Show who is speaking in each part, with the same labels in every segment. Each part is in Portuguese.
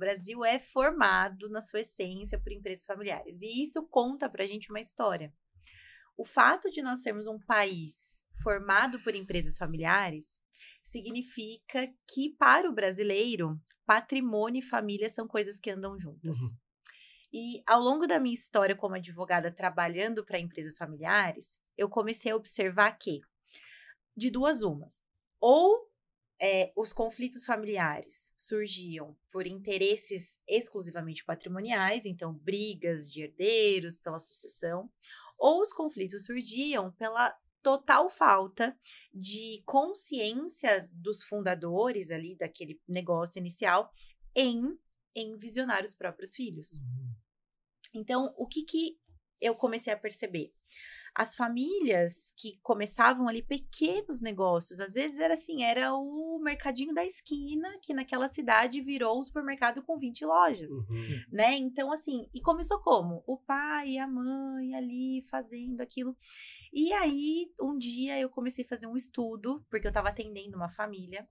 Speaker 1: Brasil é formado, na sua essência, por empresas familiares. E isso conta pra gente uma história. O fato de nós sermos um país formado por empresas familiares significa que, para o brasileiro, patrimônio e família são coisas que andam juntas. E, ao longo da minha história como advogada trabalhando para empresas familiares, eu comecei a observar que, de duas umas, ou os conflitos familiares surgiam por interesses exclusivamente patrimoniais, então brigas de herdeiros pela sucessão, ou os conflitos surgiam pela total falta de consciência dos fundadores ali daquele negócio inicial em visionar os próprios filhos. Então, o que eu comecei a perceber? As famílias que começavam ali pequenos negócios, às vezes era assim, era o mercadinho da esquina, que naquela cidade virou um supermercado com 20 lojas, né? Então, assim, e começou como? O pai e a mãe ali fazendo aquilo. E aí, um dia eu comecei a fazer um estudo, porque eu estava atendendo uma família,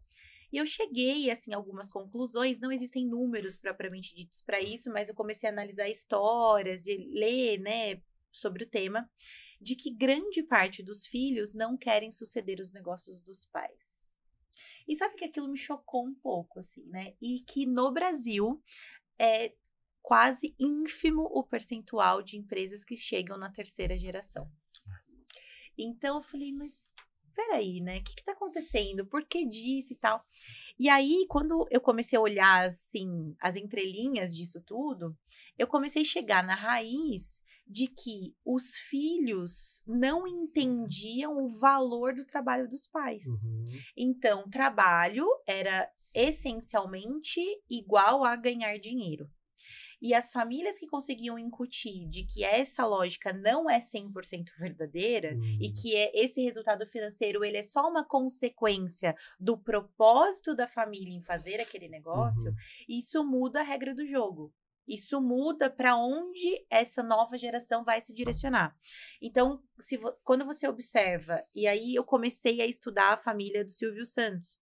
Speaker 1: e eu cheguei, assim, a algumas conclusões. Não existem números propriamente ditos para isso, mas eu comecei a analisar histórias e ler, né, sobre o tema, de que grande parte dos filhos não querem suceder os negócios dos pais. E sabe que aquilo me chocou um pouco, assim, né? E que no Brasil é quase ínfimo o percentual de empresas que chegam na terceira geração. Então eu falei, mas peraí, né? O que tá acontecendo? Por que disso e tal? E aí, quando eu comecei a olhar, assim, as entrelinhas disso tudo, eu comecei a chegar na raiz de que os filhos não entendiam o valor do trabalho dos pais. Então, trabalho era essencialmente igual a ganhar dinheiro. E as famílias que conseguiam incutir de que essa lógica não é 100% verdadeira e que esse resultado financeiro ele é só uma consequência do propósito da família em fazer aquele negócio, isso muda a regra do jogo. Isso muda para onde essa nova geração vai se direcionar. Então, quando você observa, e aí eu comecei a estudar a família do Silvio Santos,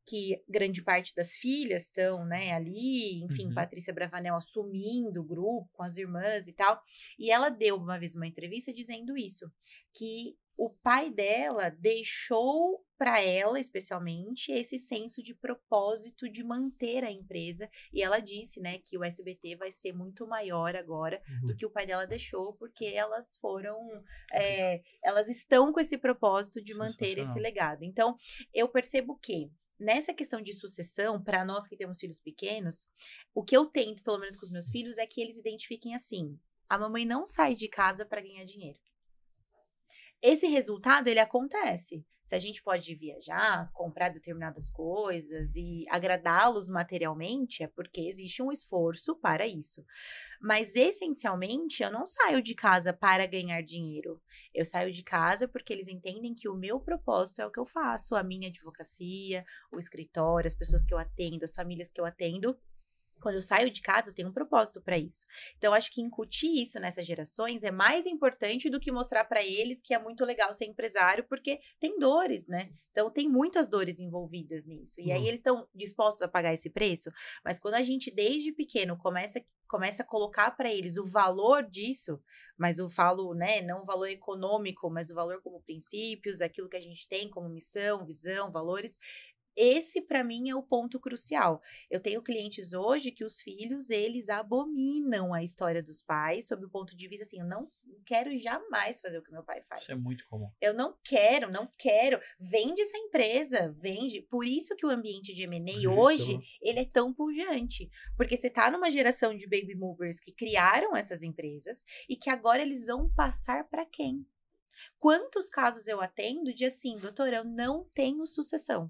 Speaker 1: que grande parte das filhas estão, né, ali, enfim, Patrícia Bravanel assumindo o grupo com as irmãs e tal, e ela deu uma vez uma entrevista dizendo isso, que o pai dela deixou para ela, especialmente, esse senso de propósito de manter a empresa, e ela disse, né, que o SBT vai ser muito maior agora do que o pai dela deixou, porque elas foram, elas estão com esse propósito de manter esse legado. Então, eu percebo que nessa questão de sucessão, para nós que temos filhos pequenos, o que eu tento, pelo menos com os meus filhos, é que eles identifiquem assim: a mamãe não sai de casa para ganhar dinheiro. Esse resultado, ele acontece. Se a gente pode viajar, comprar determinadas coisas e agradá-los materialmente, é porque existe um esforço para isso. Mas, essencialmente, eu não saio de casa para ganhar dinheiro. Eu saio de casa porque eles entendem que o meu propósito é o que eu faço, a minha advocacia, o escritório, as pessoas que eu atendo, as famílias que eu atendo. Quando eu saio de casa, eu tenho um propósito para isso. Então, acho que incutir isso nessas gerações é mais importante do que mostrar para eles que é muito legal ser empresário, porque tem dores, né? Então, tem muitas dores envolvidas nisso. E aí, eles estão dispostos a pagar esse preço. Mas quando a gente, desde pequeno, começa a colocar para eles o valor disso, mas eu falo, né, não o valor econômico, mas o valor como princípios, aquilo que a gente tem como missão, visão, valores. Esse, para mim, é o ponto crucial. Eu tenho clientes hoje que os filhos, eles abominam a história dos pais, sob o ponto de vista, assim, eu não quero jamais fazer o que meu pai faz.
Speaker 2: Isso é muito comum.
Speaker 1: Eu não quero. Vende essa empresa, vende. Por isso que o ambiente de M&A hoje, ele é tão pujante. Porque você tá numa geração de baby movers que criaram essas empresas e que agora eles vão passar para quem? Quantos casos eu atendo de assim, doutora, eu não tenho sucessão.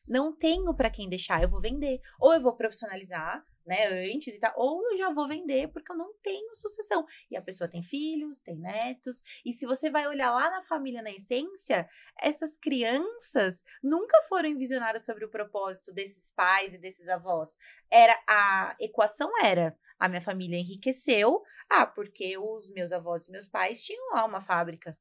Speaker 1: Não tenho para quem deixar, eu vou vender. Ou eu vou profissionalizar, né, antes e tal, ou eu já vou vender porque eu não tenho sucessão. E a pessoa tem filhos, tem netos. E se você vai olhar lá na família, na essência, essas crianças nunca foram visionadas sobre o propósito desses pais e desses avós. A equação era: a minha família enriqueceu, porque os meus avós e meus pais tinham lá uma fábrica.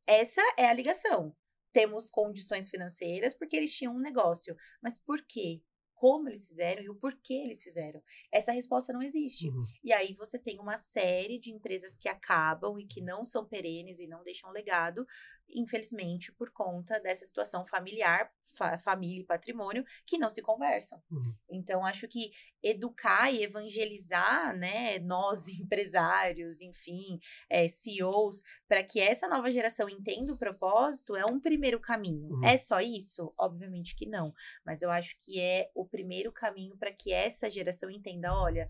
Speaker 1: Essa é a ligação. Temos condições financeiras porque eles tinham um negócio. Mas por quê? como eles fizeram e o porquê eles fizeram. Essa resposta não existe. E aí você tem uma série de empresas que acabam e que não são perenes e não deixam legado, infelizmente, por conta dessa situação familiar, família e patrimônio, que não se conversam. Então, acho que educar e evangelizar, né, nós empresários, enfim, CEOs, para que essa nova geração entenda o propósito, é um primeiro caminho. É só isso? Obviamente que não. Mas eu acho que é o primeiro caminho para que essa geração entenda, olha,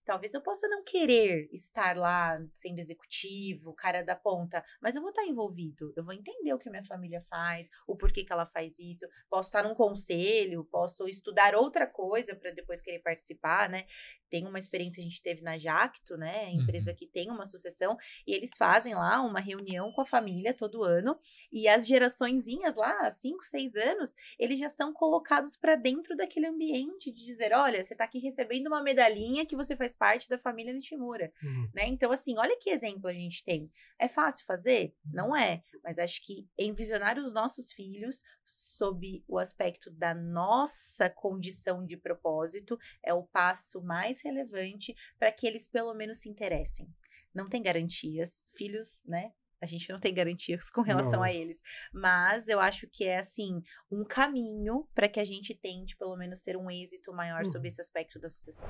Speaker 1: talvez eu possa não querer estar lá sendo executivo, cara da ponta, mas eu vou estar envolvido. Eu vou entender o que a minha família faz, o porquê que ela faz isso. Posso estar num conselho, posso estudar outra coisa para depois querer participar, né? Tem uma experiência que a gente teve na Jacto, né? Empresa que tem uma sucessão, e eles fazem lá uma reunião com a família todo ano, e as geraçõezinhas lá, 5, 6 anos, eles já são colocados para dentro daquele ambiente de dizer, olha, você está aqui recebendo uma medalhinha que você faz parte da família Nishimura, né? Então, assim, olha que exemplo a gente tem. É fácil fazer? Não é, mas acho que envisionar os nossos filhos sob o aspecto da nossa condição de propósito é o passo mais relevante para que eles pelo menos se interessem. Não tem garantias, filhos, né? A gente não tem garantias com relação a eles. Mas eu acho que é, assim, um caminho para que a gente tente, pelo menos, ter um êxito maior sobre esse aspecto da sucessão.